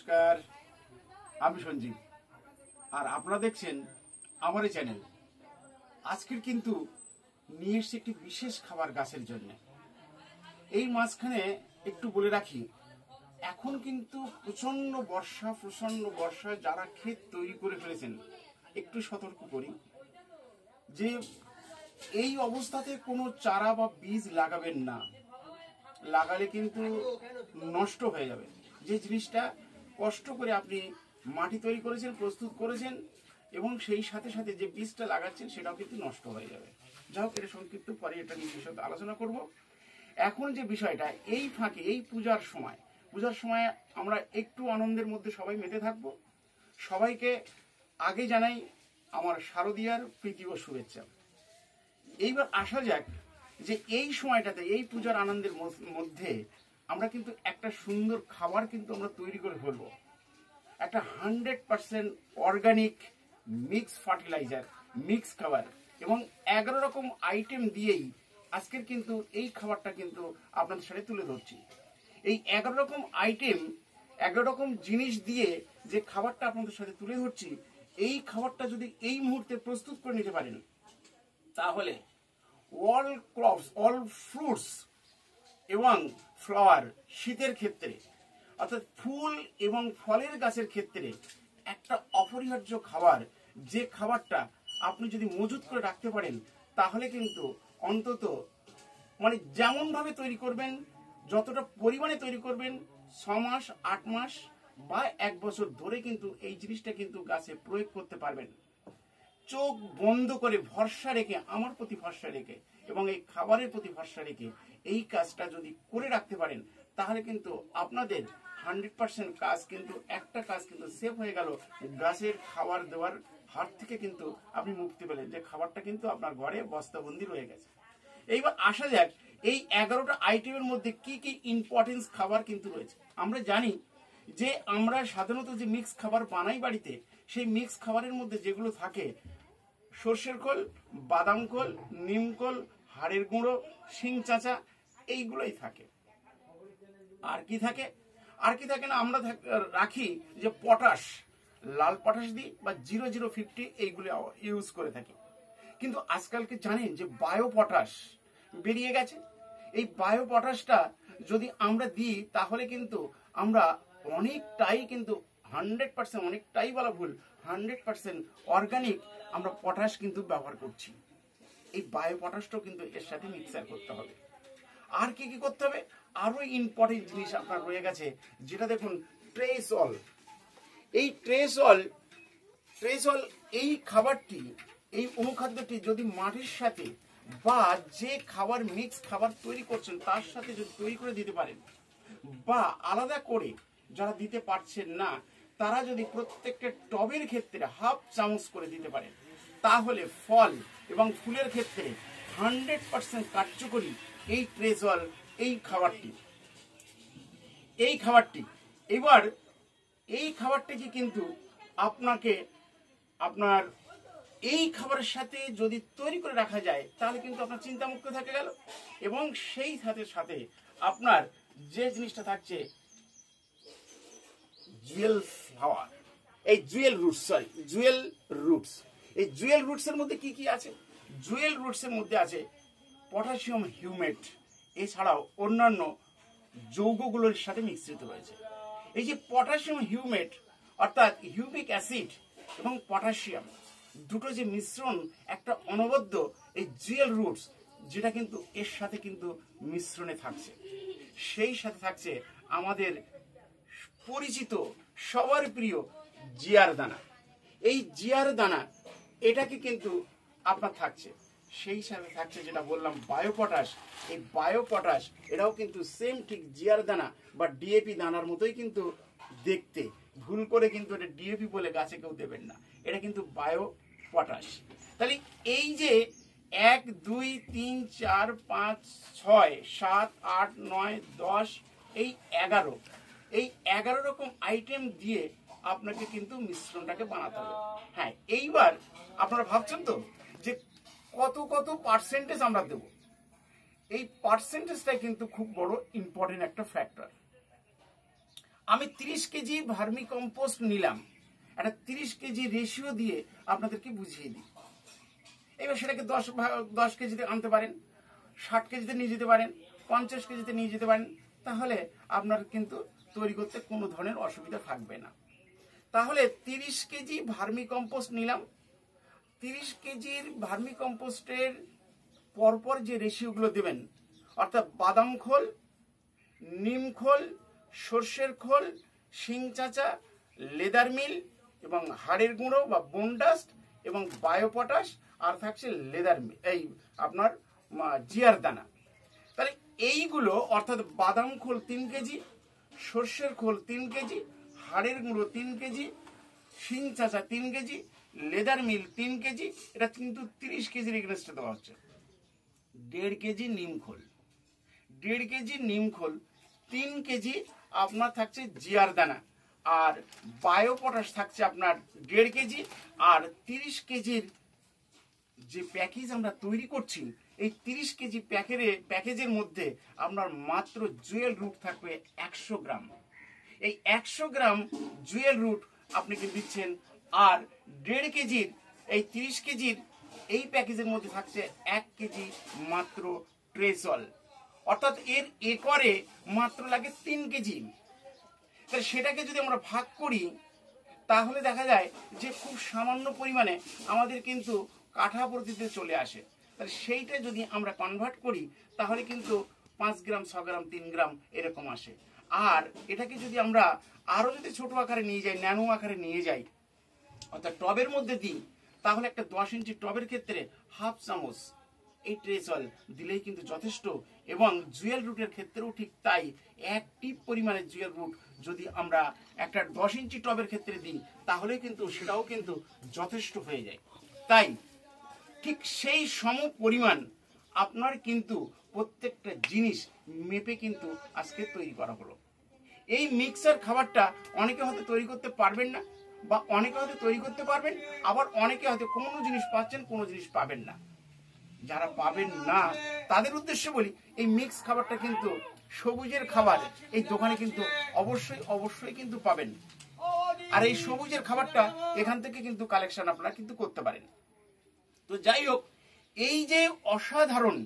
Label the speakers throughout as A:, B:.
A: নমস্কার, আমি সঞ্জীব আর আপনারা দেখছেন আমার এই চ্যানেল। আজকের কিন্তু নিয়ে এসেছি একটি বিশেষ খাবার গাছের জন্য। এই মাঝখানে একটু বলে রাখি, এখন কিন্তু প্রচন্ড বর্ষা যারা ক্ষেত তৈরি করে ফেলেছেন একটু সতর্ক করি যে এই অবস্থাতে কোনো চারা বা বীজ লাগাবেন না। লাগালে কিন্তু নষ্ট হয়ে যাবে। যে জিনিসটা কষ্ট করে আপনি মাটি তৈরি করেছেন, প্রস্তুত করেছেন এবং সেই সাথে সাথে যে বীজটা লাগাচ্ছেন সেটাও কিন্তু নষ্ট হয়ে যাবে। যাই হোক, এটা সংক্ষিপ্ত পরে এটা নিয়ে বিশদ আলোচনা করব। এখন যে বিষয়টা, এই ফাঁকে এই পূজার সময় আমরা একটু আনন্দের মধ্যে সবাই মেতে থাকবো। সবাইকে আগে জানাই আমার শারদীয়ার প্রীতি ও শুভেচ্ছা। এইবার আসা যাক যে এই সময়টাতে, এই পূজার আনন্দের মধ্যে আমরা কিন্তু একটা সুন্দর খাবার কিন্তু আমরা তৈরি করে ফেলবো। একটা 100% অর্গানিক মিক্স ফার্টিলাইজার, মিক্স খাবার এবং 11 রকম আইটেম দিয়েই আজকের কিন্তু এই খাবারটা কিন্তু আপনাদের সাথে তুলে ধরছি। এই 11 রকম আইটেম, 11 রকম জিনিস দিয়ে যে খাবারটা আপনাদের সাথে তুলে ধরছি, এই খাবারটা যদি এই মুহূর্তে প্রস্তুত করে নিতে পারেন তাহলে অল ক্রপস, অল ফ্রুটস এবং ফ্লাওয়ার, শীতের ক্ষেত্রে অর্থাৎ ফুল এবং ফলের গাছের ক্ষেত্রে একটা অপরিহার্য খাবার, যে খাবারটা আপনি যদি মজুত করে রাখতে পারেন তাহলে কিন্তু অন্তত যেমন ভাবে তৈরি করবেন, যতটা পরিমাণে তৈরি করবেন, 6 মাস 8 মাস বা 1 বছর ধরে কিন্তু এই জিনিসটা কিন্তু গাছে প্রয়োগ করতে পারবেন। চোখ বন্ধ করে ভরসা রেখে, আমার প্রতি ভরসা রেখে এবং এই খাবারের প্রতি ভরসা রেখে এই কাজটা যদি করে রাখতে পারেন তাহলে কিন্তু আপনাদের 100% কাজ কিন্তু, একটা কাজ কিন্তু সেভ হয়ে গেল। গাছের খাবার দেওয়ার হাত থেকে কিন্তু আপনি মুক্তি পেলেন, যে খাবারটা কিন্তু আপনার ঘরে বস্তাবন্দি রয়ে গেছে। এইবার আসা যাক এই 11টা আইটেমের মধ্যে কি কি ইম্পর্টেন্স খাবার কিন্তু রয়েছে। আমরা জানি যে আমরা সাধারণত যে মিক্স খাবার বানাই বাড়িতে, সেই মিক্স খাবারের মধ্যে যেগুলো থাকে সর্ষের খোল, বাদাম খোল, নিমখোল, হাড়ের গুঁড়ো, শিং চাঁচা, এইগুলোই থাকে। আর কি থাকে না, আমরা রাখি যে পটাশ, লাল পটাশ দিই বা 0050 এইগুলো ইউজ করে থাকি। কিন্তু আজকালকে জানেন যে বায়ো পটাশ বেরিয়ে গেছে। এই বায়ো পটাশটা যদি আমরা দিই তাহলে কিন্তু আমরা অনেকটাই কিন্তু 100%, অনেকটাই বলা ভুল, 100% অর্গানিক আমরা পটাশ কিন্তু ব্যবহার করছি। এই বায়ো পটাশটাও কিন্তু এর সাথে মিক্সার করতে হবে। আর কি কি করতে হবে, আরো ইম্পর্টেন্ট জিনিস আপনার রয়ে গেছে, যেটা দেখুন ট্রেসল। এই ট্রেসল এই খাবারটি, এই অনুখাদ্যটি যদি মাটির সাথে বা যে খাবার, মিক্স খাবার তৈরি করছেন তার সাথে যদি তৈরি করে দিতে পারেন, বা আলাদা করে যারা দিতে পারছেন না তারা যদি প্রত্যেকটা টবের ক্ষেত্রে 1/2 চামচ করে দিতে পারেন তাহলে ফল এবং ফুলের ক্ষেত্রে 100% কার্যকরী এই ট্রেসল, এই খাবারটি। এবার এই খাবারটিকে কিন্তু আপনার এই খাবারের সাথে যদি তৈরি করে রাখা যায় তাহলে কিন্তু আপনার চিন্তামুক্ত থেকে গেল। এবং সেই সাথে সাথে আপনার যে জিনিসটা থাকছে জুয়েল ফ্লাওয়ার, এই জুয়েল রুটস, এই জুয়েল রুটস এর মধ্যে কি কি আছে? জুয়েল রুটস এর মধ্যে আছে পটাশিয়াম হিউমেট, এছাড়াও অন্যান্য যৌগগুলোর সাথে মিশ্রিত রয়েছে। এই যে পটাশিয়াম হিউমেট অর্থাৎ হিউমিক অ্যাসিড এবং পটাশিয়াম দুটো যে মিশ্রণ, একটা অনবদ্য এই জুয়েল রুটস, যেটা কিন্তু এর সাথে কিন্তু মিশ্রণে থাকছে। সেই সাথে থাকছে আমাদের পরিচিত, সবার প্রিয় জিয়ার দানা। এই জিয়ার দানা এটাকে কিন্তু আপনার থাকছে। সেই সাথে থাকছে যেটা বললাম বায়ো পটাশ। এই বায়ো পটাশ এটাও কিন্তু সেম ঠিক জিয়ার দানা বা ডিএপি দানার মতোই কিন্তু দেখতে। ভুল করে কিন্তু এটা ডিএপি বলে গাছে কেউ দেবেন না, এটা কিন্তু বায়ো পটাশ। তাহলে এই যে 1 2 3 4 5 6 7 8 9 10 এই 11 রকম আইটেম দিয়ে আপনাকে কিন্তু মিশ্রণটাকে বানাতে হবে। হ্যাঁ, এইবার আপনারা ভাবছেন তো যে কত পার্সেন্টেজ আমরা দেব। এই পার্সেন্টেজটা কিন্তু খুব বড় ইম্পর্টেন্ট একটা ফ্যাক্টর। আমি 30 কেজি ভার্মি কম্পোস্ট নিলাম, একটা 30 কেজি রেশিও দিয়ে আপনাদেরকে বুঝিয়ে দিই। এবার সেটাকে 10 কেজিতে আনতে পারেন, 60 কেজিতে নিয়ে যেতে পারেন, 50 কেজিতে নিয়ে যেতে পারেন, তাহলে আপনার কিন্তু তৈরি করতে কোনো ধরনের অসুবিধা থাকবে না। তাহলে 30 কেজি ভার্মি কম্পোস্ট নিলাম। 30 কেজির ভার্মি কম্পোস্টের পরপর যে রেশিওগুলো দেবেন, অর্থাৎ বাদাম খোল, নিম খোল, সর্ষের খোল, শিং চাচা, লেদার মিল এবং হাড়ের গুঁড়ো বা বোন ডাস্ট এবং বায়োপটাশ, আর থাকছে লেদার মিল, এই আপনার জিয়ার দানা। তাহলে এইগুলো অর্থাৎ বাদাম খোল 3 কেজি, সর্ষের খোল 3 কেজি, হাড়ের গুঁড়ো 3 কেজি, শিং চাচা 3 কেজি, লেদার মিল 3 কেজি, এটা কিন্তু 30 কেজির এগেনস্টে দেওয়া হচ্ছে। 1.5 কেজি নিম খোল, 1.5 কেজি নিম খোল, 3 কেজি আপনার থাকছে জিয়ার দানা, আর বায়ো পটাশ থাকছে আপনার 1.5 কেজি। আর 30 কেজির যে প্যাকেজ আমরা তৈরি করছি, এই 30 কেজি প্যাকেজের মধ্যে আপনার মাত্র জুয়েল রুট থাকবে 100 গ্রাম। এই 100 গ্রাম জুয়েল রুট আপনি কি দিচ্ছেন। আর 1.5 কেজির এই 30 কেজির এই প্যাকেজের মধ্যে থাকছে 1 কেজি মাত্র ট্রেসল, অর্থাৎ এর একরে মাত্র লাগে 3 কেজি। তাহলে সেটাকে যদি আমরা ভাগ করি তাহলে দেখা যায় যে খুব সামান্য পরিমাণে আমাদের কিন্তু কাঠা প্রতিতে চলে আসে। তাহলে সেইটা যদি আমরা কনভার্ট করি তাহলে কিন্তু 5 গ্রাম, 6 গ্রাম, 3 গ্রাম এরকম আসে। আর এটাকে যদি আমরা আরো যদি ছোট আকারে নিয়ে যাই, ন্যানো আকারে নিয়ে যাই, অর্থাৎ টবের মধ্যে দিই, তাহলে একটা 10 ইঞ্চি টবের ক্ষেত্রে হাফ চামচ এই ট্রেসল দিলেই কিন্তু যথেষ্ট। এবং জুয়েল রুটের ক্ষেত্রেও ঠিক তাই, এক টিপ পরিমাণে জুয়েল রুট যদি আমরা একটা 10 ইঞ্চি টবের ক্ষেত্রে দিই তাহলে কিন্তু সেটাও কিন্তু যথেষ্ট হয়ে যায়। তাই ঠিক সেই সম পরিমাণ আপনার কিন্তু প্রত্যেকটা জিনিস মেপে কিন্তু আজকে তৈরি করা হলো। এই মিক্সার খাবারটা অনেকে হয়তো তৈরি করতে পারবেন না, বা অনেকে হয়তো তৈরি করতে পারবেন, আবার অনেকে হয়তো কোনো জিনিস পাচ্ছেন, কোনো জিনিস পাবেন না। যারা পাবেন না তাদের উদ্দেশ্যে বলি, এই মিক্স খাবারটা কিন্তু সবুজের খাবার এই দোকানে কিন্তু অবশ্যই কিন্তু পাবেন। আর এই সবুজের খাবারটা এখান থেকে কিন্তু কালেকশন আপনারা কিন্তু করতে পারেন। তো যাই হোক, এই যে অসাধারণ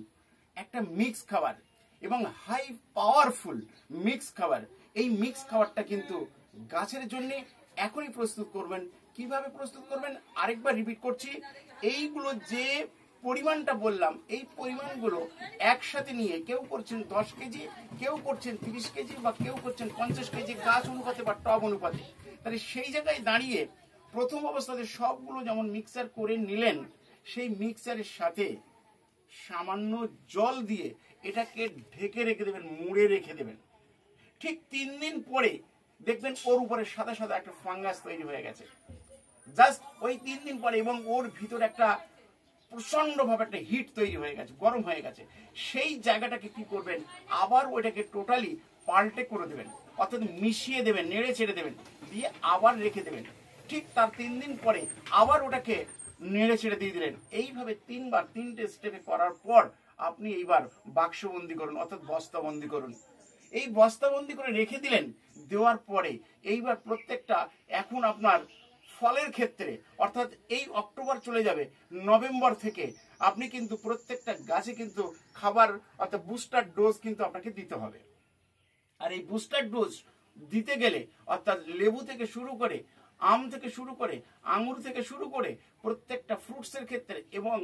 A: একটা মিক্স খাবার এবং হাই পাওয়ারফুল মিক্স খাবার, এই মিক্স খাবারটা কিন্তু গাছের জন্য এখনই প্রস্তুত করবেন। কিভাবে প্রস্তুত করবেন আরেকবার রিপিট করছি, এইগুলো যে পরিমাণটা বললাম, এই পরিমাণগুলো একসাথে নিয়ে কেউ করছেন 10 কেজি, কেউ করছেন 30 কেজি, বা কেউ করছেন 50 কেজি, গাছ অনুপাতে বা টব অনুপাতে। তাহলে সেই জায়গায় দাঁড়িয়ে প্রথম অবস্থাতে সবগুলো যেমন মিক্সার করে নিলেন, সেই মিক্সারের সাথে সামান্য জল দিয়ে এটাকে ঢেকে রেখে দেবেন, মুড়ে রেখে দেবেন। ঠিক 3 দিন পরে দেখবেন ওর উপরে সাদা সাদা একটা ফাঙ্গাস তৈরি হয়ে গেছে। জাস্ট ওই 3 দিন পরে, এবং ওর ভিতরে একটা প্রচন্ড ভাবে একটা হিট তৈরি হয়ে গেছে, গরম হয়ে গেছে। সেই জায়গাটাকে কি করবেন, আবার ওইটাকে টোটালি পাল্টে করে দেবেন, অর্থাৎ মিশিয়ে দেবেন, নেড়ে ছেড়ে দেবেন, দিয়ে আবার রেখে দেবেন। ঠিক তার 3 দিন পরে আবার ওটাকে নেড়ে ছেড়ে দিয়ে দিলেন। এইভাবে 3টে স্টেপে করার পর আপনি এইবার বাক্সবন্দি করুন, অর্থাৎ বস্তাবন্দি করুন। এই বস্তাবন্দি করে রেখে দিলেন, দেওয়ার পরে এইবার প্রত্যেকটা এখন আপনার ফলের ক্ষেত্রে, অর্থাৎ এই অক্টোবর চলে যাবে, নভেম্বর থেকে আপনি কিন্তু প্রত্যেকটা গাছে কিন্তু খাবার অর্থাৎ বুস্টার ডোজ কিন্তু আপনাকে দিতে হবে। আর এই বুস্টার ডোজ দিতে গেলে অর্থাৎ লেবু থেকে শুরু করে, আম থেকে শুরু করে, আঙুর থেকে শুরু করে প্রত্যেকটা ফ্রুটসের ক্ষেত্রে, এবং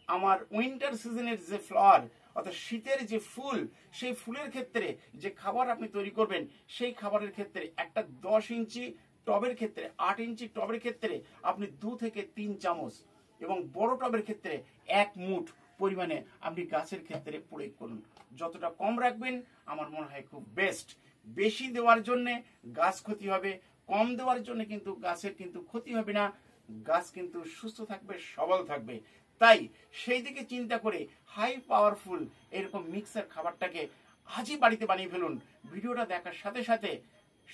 A: আমার উইন্টার সিজনের যে ফ্লাওয়ার অর্থাৎ শীতের যে ফুল, সেই ফুলের ক্ষেত্রে যে খাবার আপনি তৈরি করবেন, সেই খাবারের ক্ষেত্রে একটা 10 ইঞ্চি টবের ক্ষেত্রে, 8 ইঞ্চি টবের ক্ষেত্রে আপনি 2 থেকে 3 চামচ, এবং বড় টবের ক্ষেত্রে 1 মুঠ পরিমাণে আপনি গাছের ক্ষেত্রে প্রয়োগ করুন। যতটা কম রাখবেন আমার মনে হয় খুব বেস্ট। বেশি দেওয়ার জন্য গাছ ক্ষতি হবে, কম দেওয়ার জন্য কিন্তু গাছের কিন্তু ক্ষতি হবে না, গাছ কিন্তু সুস্থ থাকবে, সবল থাকবে। তাই সেই দিকে চিন্তা করে হাই পাওয়ারফুল এরকম মিক্সার খাবারটাকে আজই বাড়িতে বানিয়ে ফেলুন। ভিডিওটা দেখার সাথে সাথে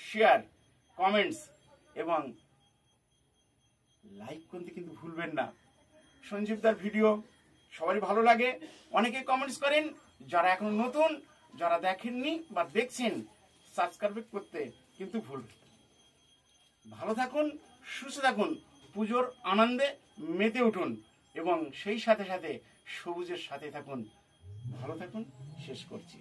A: শেয়ার, কমেন্টস এবং লাইক করতে কিন্তু ভুলবেন না। সঞ্জীবদার ভিডিও সবারই ভালো লাগে, অনেকে কমেন্টস করেন। যারা এখন নতুন, যারা দেখেননি বা দেখছেন, সাবস্ক্রাইব করতে কিন্তু ভুল। ভালো থাকুন, সুস্থ থাকুন, পুজোর আনন্দে মেতে উঠুন এবং সেই সাথে সাথে সবুজের সাথে থাকুন। ভালো থাকুন, শেষ করছি।